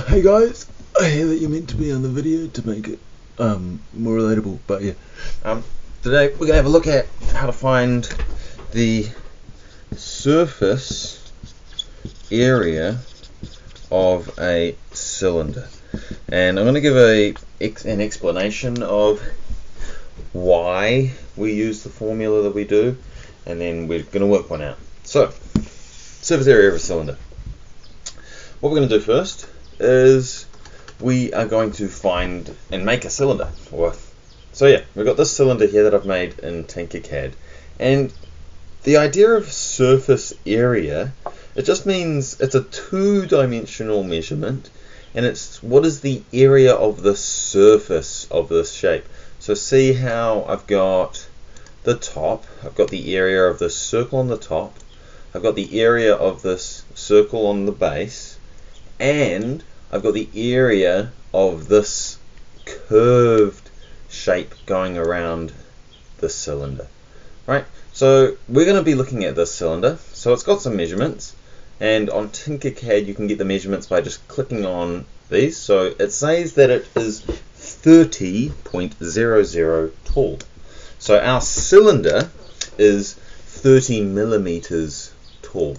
Hey guys, I hear that you're meant to be on the video to make it more relatable, but yeah. Today we're gonna have a look at how to find the surface area of a cylinder, and I'm going to give an explanation of why we use the formula that we do, and then we're going to work one out. So, surface area of a cylinder. What we're going to do first is we are going to find and make a cylinder. So yeah, we've got this cylinder here that I've made in Tinkercad, and the idea of surface area, it just means it's a two-dimensional measurement, and it's what is the area of the surface of this shape. So see how I've got the top, I've got the area of this circle on the top, I've got the area of this circle on the base, and I've got the area of this curved shape going around the cylinder, right? So we're going to be looking at this cylinder. So it's got some measurements, and on Tinkercad you can get the measurements by just clicking on these. So it says that it is 30.00 tall. So our cylinder is 30 millimeters tall.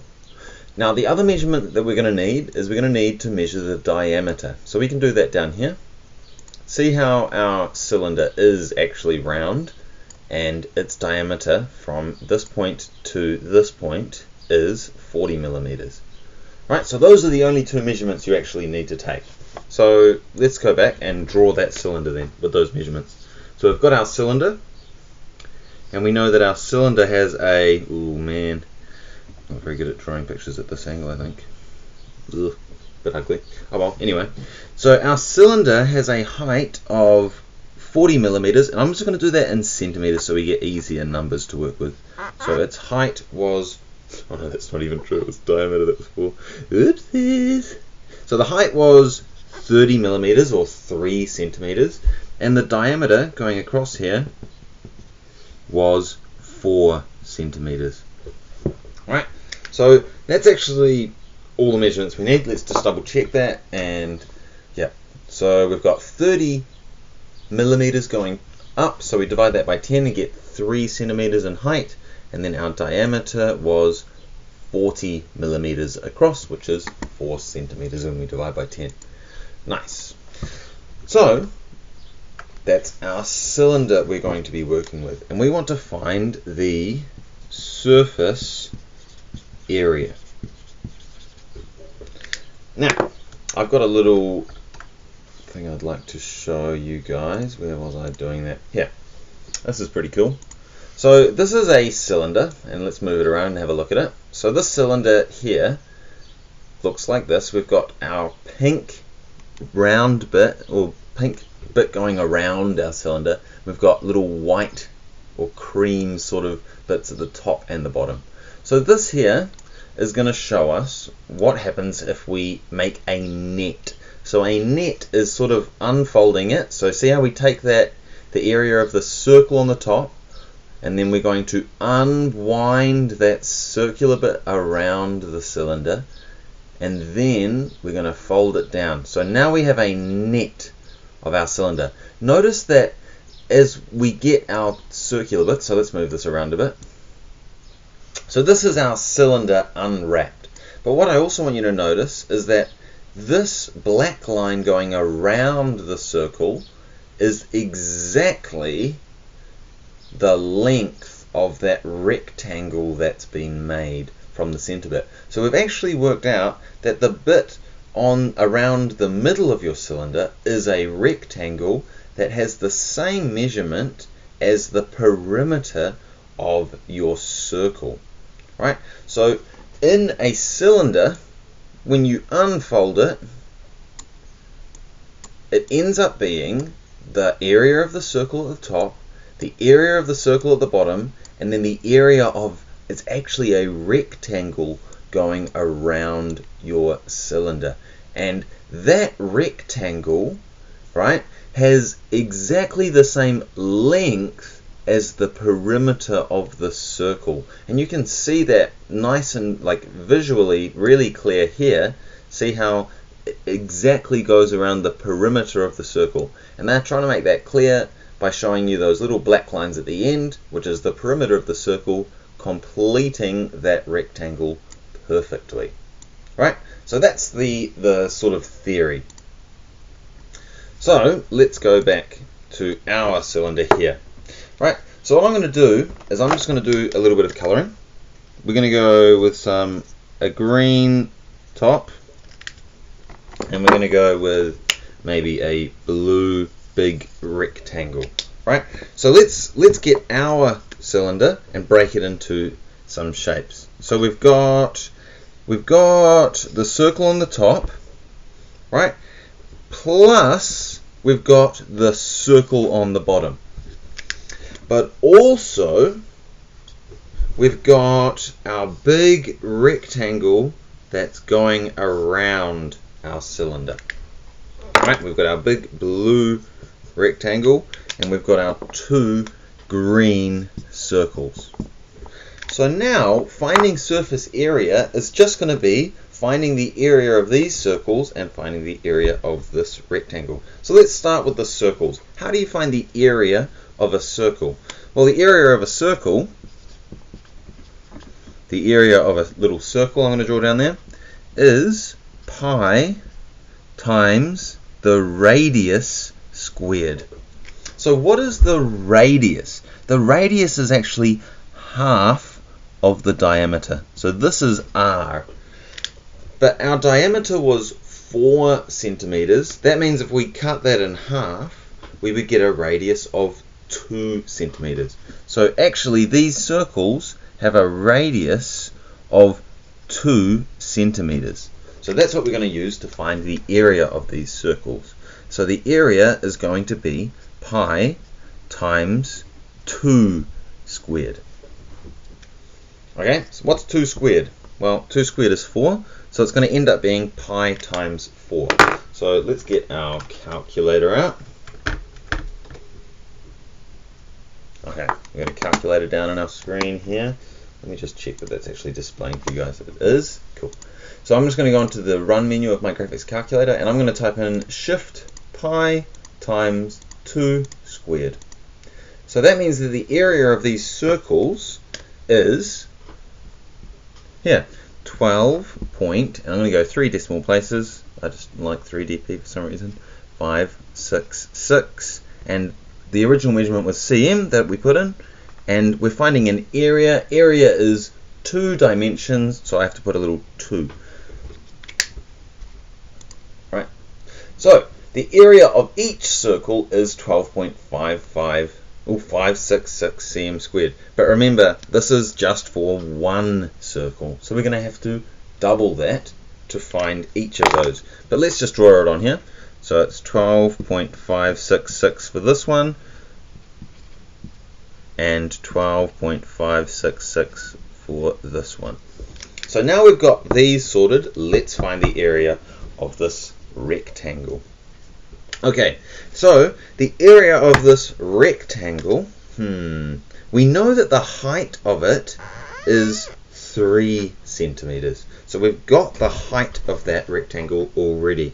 Now the other measurement that we're going to need is we're going to need to measure the diameter. So we can do that down here. See how our cylinder is actually round, and its diameter from this point to this point is 40 millimeters. Right, so those are the only two measurements you actually need to take. So let's go back and draw that cylinder then with those measurements. So we've got our cylinder, and we know that our cylinder has a, oh man, I'm not very good at drawing pictures at this angle, I think. Ugh, bit ugly. Oh well, anyway. So our cylinder has a height of 40 millimeters, and I'm just going to do that in centimeters so we get easier numbers to work with. So its height was, oh no, that's not even true, it was diameter that was 4. Oopsies. So the height was 30 millimeters or 3 centimeters, and the diameter going across here was 4 centimeters. Right, so that's actually all the measurements we need. Let's just double check that, and yeah, so we've got 30 millimeters going up, so we divide that by 10 and get 3 centimeters in height, and then our diameter was 40 millimeters across, which is 4 centimeters, and we divide by 10. Nice. So that's our cylinder we're going to be working with, and we want to find the surface area. Now, I've got a little thing I'd like to show you guys. Where was I doing that? Here. This is pretty cool. So this is a cylinder, and let's move it around and have a look at it. So this cylinder here looks like this. We've got our pink round bit, or pink bit going around our cylinder. We've got little white or cream sort of bits at the top and the bottom. So this here is going to show us what happens if we make a net. So a net is sort of unfolding it. So see how we take that, the area of the circle on the top, and then we're going to unwind that circular bit around the cylinder, and then we're going to fold it down. So now we have a net of our cylinder. Notice that as we get our circular bit, so let's move this around a bit. So this is our cylinder unwrapped. But what I also want you to notice is that this black line going around the circle is exactly the length of that rectangle that's been made from the center bit. So we've actually worked out that the bit on around the middle of your cylinder is a rectangle that has the same measurement as the perimeter of your circle. Right? So in a cylinder, when you unfold it, it ends up being the area of the circle at the top, the area of the circle at the bottom, and then the area of, it's actually a rectangle going around your cylinder. And that rectangle, right, has exactly the same length as the perimeter of the circle, and you can see that nice and like visually really clear here. See how exactly goes around the perimeter of the circle. And they're trying to make that clear by showing you those little black lines at the end, which is the perimeter of the circle, completing that rectangle perfectly. Right? So that's the sort of theory. So let's go back to our cylinder here. Right? So what I'm going to do is I'm just going to do a little bit of colouring. We're going to go with a green top, and we're going to go with maybe a blue big rectangle. Right? So let's get our cylinder and break it into some shapes. So we've got the circle on the top, right? Plus we've got the circle on the bottom. But also we've got our big rectangle that's going around our cylinder. Right? We've got our big blue rectangle, and we've got our two green circles. So now finding surface area is just going to be finding the area of these circles and finding the area of this rectangle. So let's start with the circles. How do you find the area of a circle? Well, the area of a circle, the area of a little circle I'm going to draw down there, is pi times the radius squared. So what is the radius? The radius is actually half of the diameter. So this is r. But our diameter was 4 centimeters. That means if we cut that in half, we would get a radius of 2 centimeters. So actually these circles have a radius of 2 centimeters. So that's what we're going to use to find the area of these circles. So the area is going to be pi times 2 squared. Okay, so what's 2 squared? Well, 2 squared is 4, so it's going to end up being pi times 4. So let's get our calculator out. Okay, we're going to calculate it down on our screen here. Let me just check that that's actually displaying for you guys. If it is, cool. So I'm just going to go into the run menu of my graphics calculator, and I'm going to type in shift pi times 2 squared. So that means that the area of these circles is here, 12 point, and I'm going to go 3 decimal places. I just like 3DP for some reason. 566, and the original measurement was cm that we put in, and we're finding an area. Area is 2 dimensions, so I have to put a little 2. Right. So the area of each circle is 12.55 or 566 cm squared. But remember, this is just for one circle, so we're going to have to double that to find each of those. But let's just draw it on here. So it's 12.566 for this one, and 12.566 for this one. So now we've got these sorted, let's find the area of this rectangle. Okay, so the area of this rectangle, we know that the height of it is 3 centimeters. So we've got the height of that rectangle already,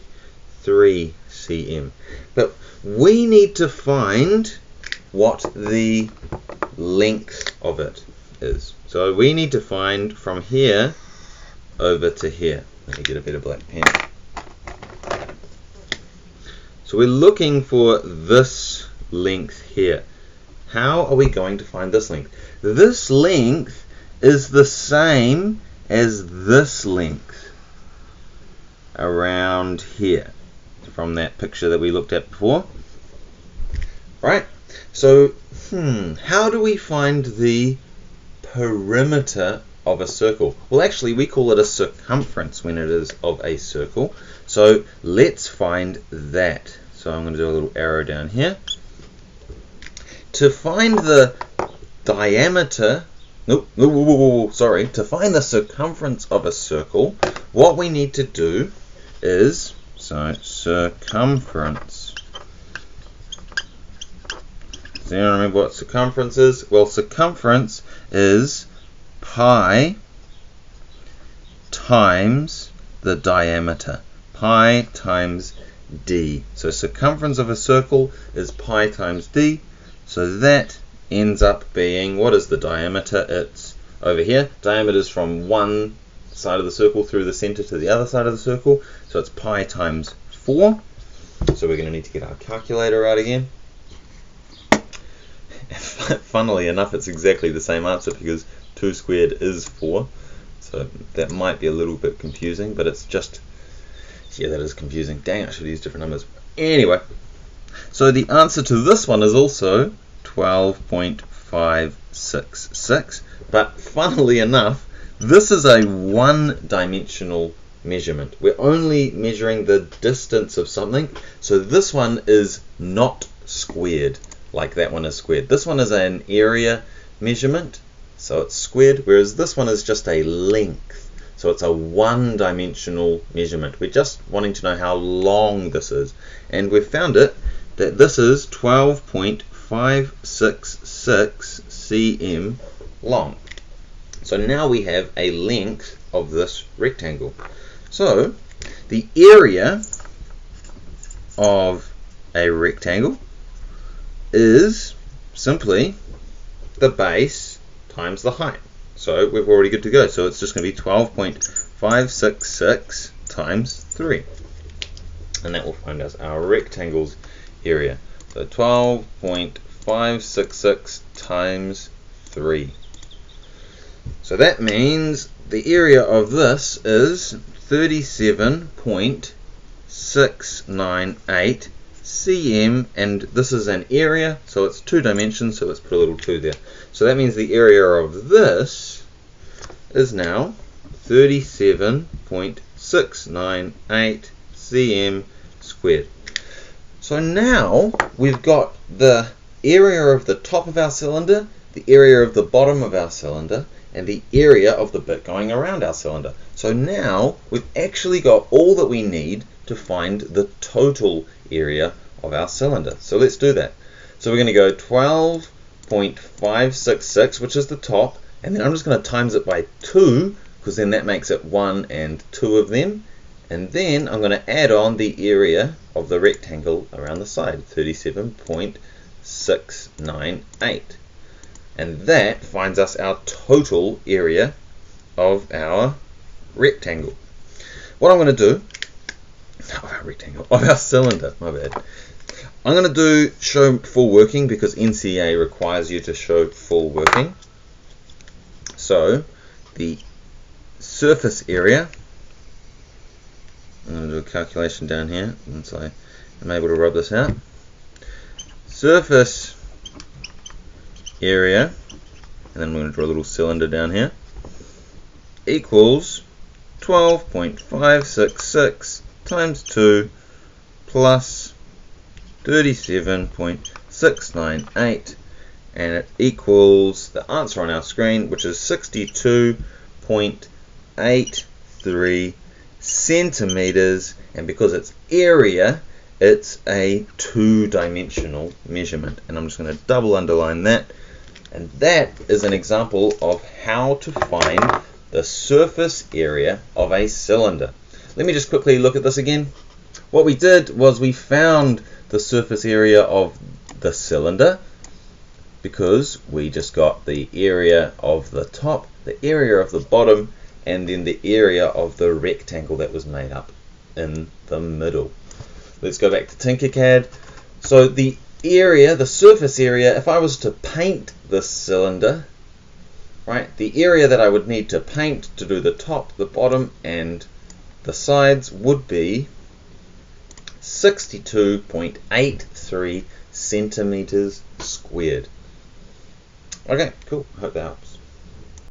3 cm. But we need to find what the length of it is. So we need to find from here over to here. Let me get a bit of black pen. So we're looking for this length here. How are we going to find this length? This length is the same as this length around here from that picture that we looked at before. Right? So, how do we find the perimeter of a circle? Well, actually, we call it a circumference when it is of a circle. So let's find that. So I'm going to do a little arrow down here. To find the diameter, to find the circumference of a circle, what we need to do is, circumference. Does anyone remember what circumference is? Well, circumference is pi times the diameter. pi times d. So circumference of a circle is pi times d. So that ends up being, what is the diameter? It's over here. Diameter is from one side of the circle through the center to the other side of the circle. So it's pi times 4. So we're going to need to get our calculator out again. Funnily enough, it's exactly the same answer because 2 squared is 4. So that might be a little bit confusing, but it's just, yeah, that is confusing. Dang, I should use different numbers. Anyway, so the answer to this one is also 12.566. But funnily enough, this is a one-dimensional measurement. We're only measuring the distance of something. So this one is not squared like that one is squared. This one is an area measurement, so it's squared, whereas this one is just a length. So it's a one-dimensional measurement. We're just wanting to know how long this is. And we've found it that this is 12.566 cm long. So now we have a length of this rectangle. So the area of a rectangle is simply the base times the height. So we're already good to go. So it's just going to be 12.566 times 3. And that will find us our rectangle's area. So 12.566 times 3. So that means the area of this is 37.698 cm, and this is an area, so it's 2 dimensions, so let's put a little 2 there. So that means the area of this is now 37.698 cm squared. So now we've got the area of the top of our cylinder, the area of the bottom of our cylinder, and the area of the bit going around our cylinder. So now we've actually got all that we need to find the total area of our cylinder. So let's do that. So we're going to go 12.566, which is the top, and then I'm just going to times it by 2, because then that makes it 1 and 2 of them. And then I'm going to add on the area of the rectangle around the side, 37.698. And that finds us our total area of our rectangle. What I'm going to do, of our cylinder, my bad. I'm going to show full working because NCA requires you to show full working. So the surface area, I'm going to do a calculation down here once I am able to rub this out. Surface area, and then I'm going to draw a little cylinder down here, equals 12.566 times 2 plus 37.698, and it equals the answer on our screen, which is 62.83 centimeters. And because it's area, it's a 2-dimensional measurement, and I'm just going to double underline that. And that is an example of how to find the surface area of a cylinder. Let me just quickly look at this again. What we did was we found the surface area of the cylinder because we just got the area of the top, the area of the bottom, and then the area of the rectangle that was made up in the middle. Let's go back to Tinkercad. So the area, the surface area, if I was to paint this cylinder, right, the area that I would need to paint to do the top, the bottom, and the sides would be 62.83 centimeters squared. Okay, cool. I hope that helps.